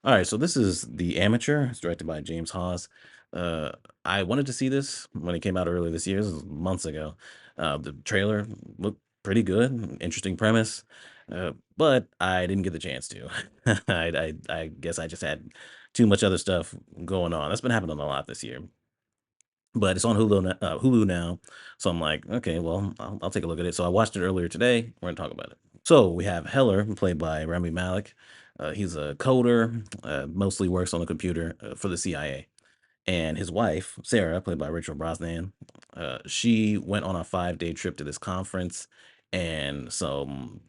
All right, so this is The Amateur. It's directed by James Hawes. Uh, I wanted to see this when it came out earlier this year. This was months ago. The trailer looked pretty good, interesting premise, but I didn't get the chance to. I guess I just had too much other stuff going on. That's been happening a lot this year. But it's on Hulu now, so I'm like, okay, well, I'll take a look at it. So I watched it earlier today. We're gonna talk about it. So we have Heller, played by Rami Malek. He's a coder, mostly works on the computer for the CIA. And his wife, Sarah, played by Rachel Brosnan, she went on a 5-day trip to this conference, and some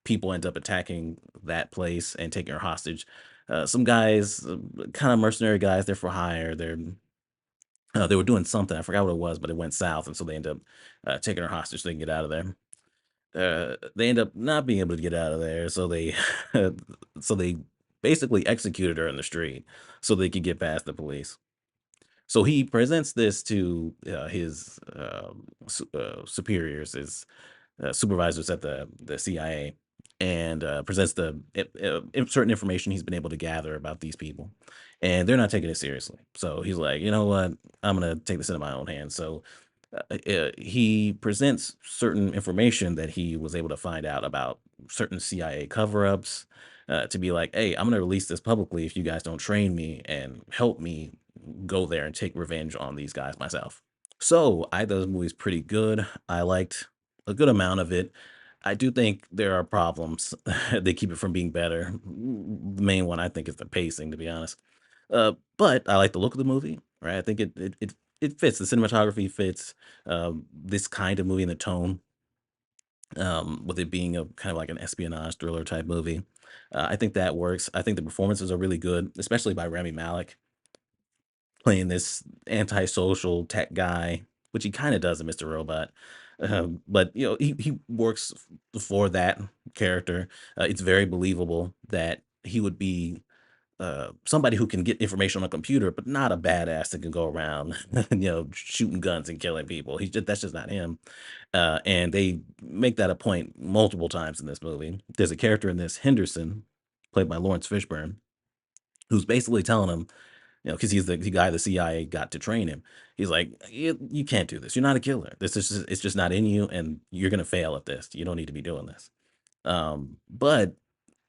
people end up attacking that place and taking her hostage. Some guys, kind of mercenary guys, they're for hire. They were doing something. I forgot what it was, but it went south, and so they end up taking her hostage so they can get out of there. They end up not being able to get out of there, so they so they basically executed her in the street so they could get past the police. So he presents this to his superiors, his supervisors at the CIA, and presents certain information he's been able to gather about these people, and they're not taking it seriously. So he's like, you know what, I'm gonna take this into my own hands. So he presents certain information that he was able to find out about certain CIA cover-ups. To be like, hey, I'm gonna release this publicly if you guys don't train me and help me go there and take revenge on these guys myself. So I thought this movie's pretty good. I liked a good amount of it. I do think there are problems. They keep it from being better. The main one I think is the pacing, to be honest. But I like the look of the movie. Right, I think it fits. The cinematography fits this kind of movie and the tone, with it being a kind of like an espionage thriller type movie. I think that works. I think the performances are really good, especially by Rami Malek playing this antisocial tech guy, which he kind of does in Mr. Robot. But he works for that character. It's very believable that he would be somebody who can get information on a computer, but not a badass that can go around, shooting guns and killing people. That's just not him. And they make that a point multiple times in this movie. There's a character in this, Henderson, played by Lawrence Fishburne, who's basically telling him, because he's the guy the CIA got to train him. He's like, you can't do this. You're not a killer. It's just not in you, and you're gonna fail at this. You don't need to be doing this." But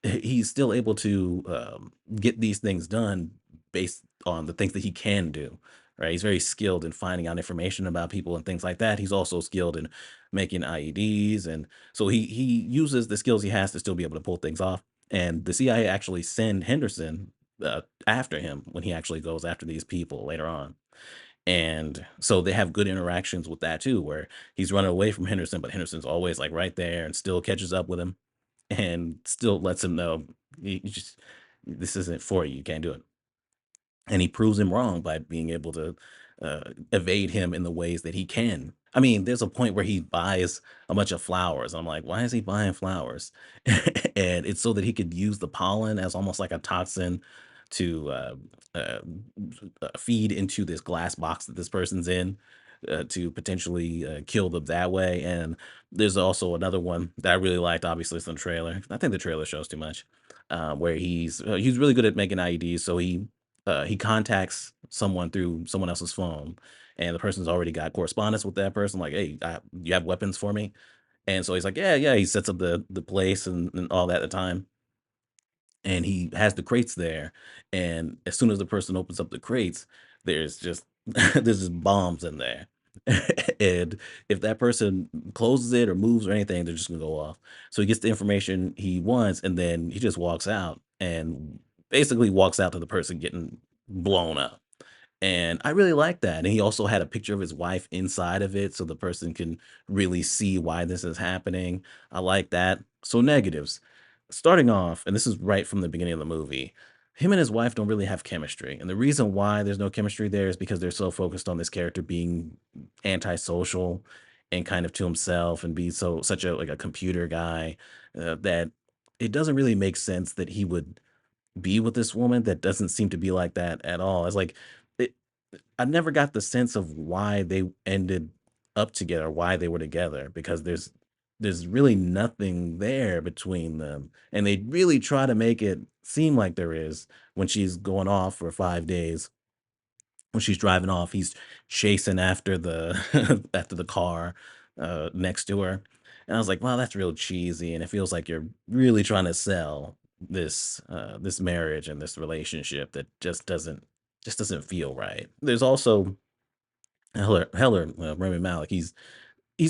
he's still able to get these things done based on the things that he can do. Right? He's very skilled in finding out information about people and things like that. He's also skilled in making IEDs, and so he uses the skills he has to still be able to pull things off. And the CIA actually send Henderson after him when he actually goes after these people later on. And so they have good interactions with that too, where he's running away from Henderson, but Henderson's always like right there and still catches up with him and still lets him know, you just, this isn't for you. You can't do it. And he proves him wrong by being able to evade him in the ways that he can. I mean, there's a point where he buys a bunch of flowers. I'm like, why is he buying flowers? And it's so that he could use the pollen as almost like a toxin to uh, feed into this glass box that this person's in, to potentially kill them that way. And there's also another one that I really liked. Obviously, it's in the trailer. I think the trailer shows too much, where he's really good at making IEDs. So he contacts someone through someone else's phone, and the person's already got correspondence with that person. Like, hey, you have weapons for me? And so he's like, yeah, yeah. He sets up the place and all that at the time, and he has the crates there. And as soon as the person opens up the crates, there's just there's just bombs in there. And if that person closes it or moves or anything, they're just gonna go off. So he gets the information he wants, and then he just walks out and basically walks out to the person getting blown up. And I really like that. And he also had a picture of his wife inside of it so the person can really see why this is happening. I like that. So, negatives. Starting off, and this is right from the beginning of the movie, him and his wife don't really have chemistry. And the reason why there's no chemistry there is because they're so focused on this character being antisocial and kind of to himself and be such a like a computer guy, that it doesn't really make sense that he would be with this woman that doesn't seem to be like that at all. It's like it, I never got the sense of why they ended up together, why they were together, because there's there's really nothing there between them, and they really try to make it seem like there is when she's going off for 5 days. When she's driving off, he's chasing after the after the car, next to her, and I was like, "Wow, that's real cheesy," and it feels like you're really trying to sell this marriage and this relationship that just doesn't feel right. There's also Heller, Rami Malek, he's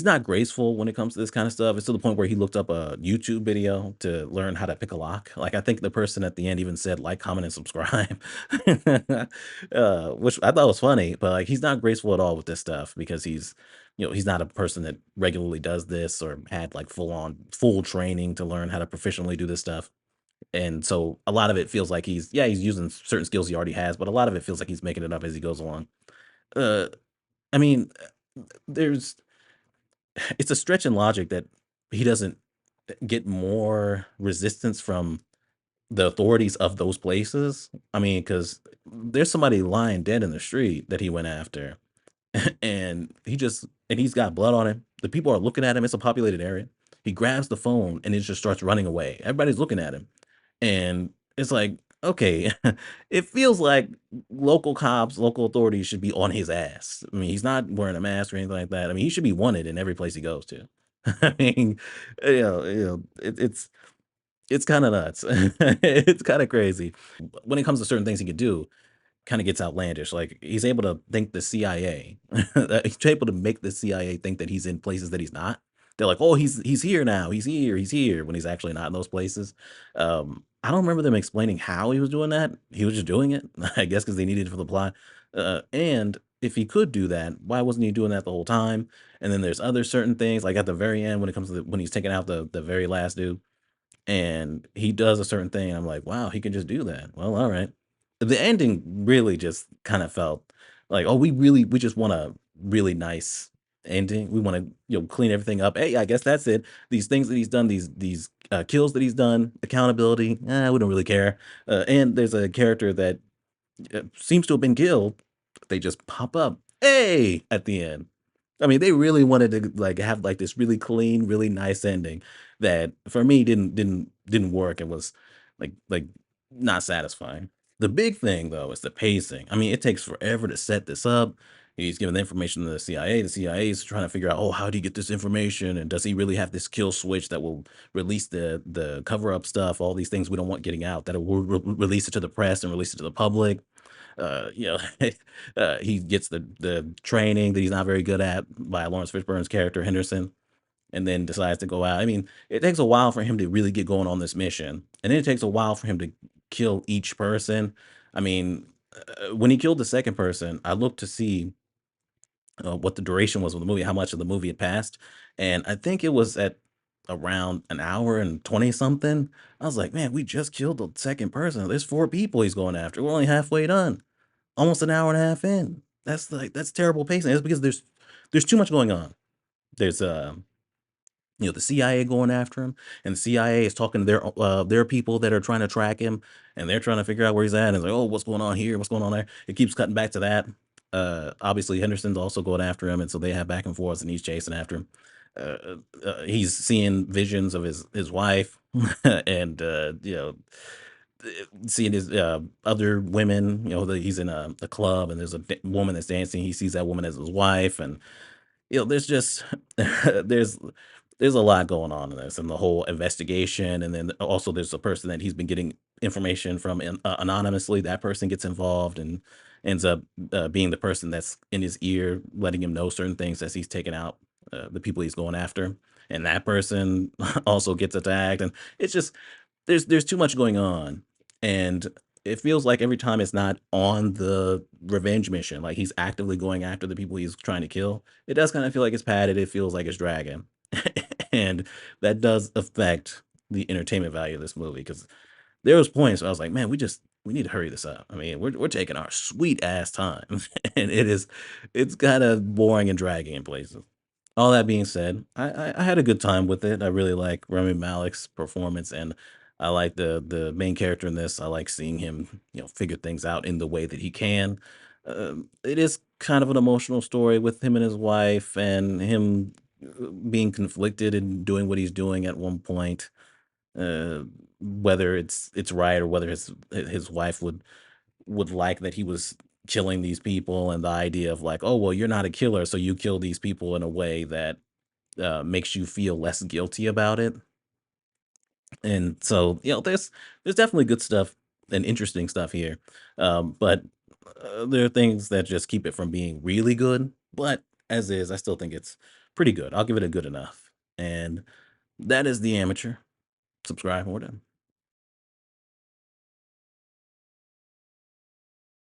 not graceful when it comes to this kind of stuff. It's to the point where he looked up a YouTube video to learn how to pick a lock. Like, I think the person at the end even said, "Like, comment, and subscribe," which I thought was funny, but, like, he's not graceful at all with this stuff because he's not a person that regularly does this or had, like, full training to learn how to proficiently do this stuff, and so a lot of it feels like he's using certain skills he already has, but a lot of it feels like he's making it up as he goes along. Uh, I mean, there's it's a stretch in logic that he doesn't get more resistance from the authorities of those places. I mean, because there's somebody lying dead in the street that he went after, and he's got blood on him. The people are looking at him. It's a populated area. He grabs the phone and it just starts running away. Everybody's looking at him, and it's like, okay, it feels like local cops, local authorities should be on his ass. I mean, he's not wearing a mask or anything like that. I mean, he should be wanted in every place he goes to. I mean, it's kind of nuts. It's kind of crazy. When it comes to certain things he could do, kinda gets outlandish, like, he's able to think the CIA he's able to make the CIA think that he's in places that he's not. They're like, "Oh, he's here now, he's here," when he's actually not in those places. I don't remember them explaining how he was doing that. He was just doing it, I guess, because they needed it for the plot. And if he could do that, why wasn't he doing that the whole time? And then there's other certain things, like, at the very end when it comes to when he's taking out the very last dude, and he does a certain thing, and I'm like, "Wow, he can just do that. Well, alright." The ending really just kinda felt like, "Oh, we just want a really nice ending. We wanna, clean everything up. Hey, I guess that's it. These things that he's done, these kills that he's done, accountability, we don't really care." And there's a character that, seems to have been killed. They just pop up, "Hey!" at the end. I mean, they really wanted to, like, have, like, this really clean, really nice ending that for me didn't work and was, like, not satisfying. The big thing, though, is the pacing. I mean, it takes forever to set this up. He's giving the information to the CIA. The CIA is trying to figure out, "Oh, how do you get this information, and does he really have this kill switch that will release the cover-up stuff, all these things we don't want getting out, that will release it to the press and release it to the public?" You know, he gets the training that he's not very good at by Lawrence Fishburne's character Henderson, and then decides to go out. I mean, it takes a while for him to really get going on this mission, and then it takes a while for him to kill each person. I mean, when he killed the second person, I looked to see what the duration was of the movie, how much of the movie had passed, and I think it was at around an hour and 20 something. I was like, man, we just killed the second person. There's four people he's going after. We're only halfway done, almost an hour and a half in. That's terrible pacing. It's because there's too much going on. There's the CIA going after him, and the CIA is talking to their people that are trying to track him, and they're trying to figure out where he's at. And it's like, oh, what's going on here? What's going on there? It keeps cutting back to that. Obviously, Henderson's also going after him, and so they have back and forth, and he's chasing after him. He's seeing visions of his wife, and seeing his other women. He's in a club, and there's woman that's dancing. He sees that woman as his wife, and there's just there's there's a lot going on in this, and the whole investigation, and then also there's a person that he's been getting information from anonymously. That person gets involved and ends up being the person that's in his ear, letting him know certain things as he's taking out the people he's going after, and that person also gets attacked, and it's just there's too much going on, and it feels like every time it's not on the revenge mission, like he's actively going after the people he's trying to kill, it does kind of feel like it's padded. It feels like it's dragging, and that does affect the entertainment value of this movie because there was points where I was like, man, we need to hurry this up. I mean, we're taking our sweet ass time, and it's kind of boring and dragging in places. All that being said, I had a good time with it. I really like Rami Malek's performance, and I like the main character in this. I like seeing him, figure things out in the way that he can. It is kind of an emotional story with him and his wife, and him. being conflicted and doing what he's doing at one point, uh, whether it's right or whether his wife would like that he was killing these people, and the idea of like, oh well, you're not a killer, so you kill these people in a way that makes you feel less guilty about it. And so, there's definitely good stuff and interesting stuff here, but there are things that just keep it from being really good. But as is, I still think it's pretty good. I'll give it a good enough. And that is the amateur. Subscribe and we're done.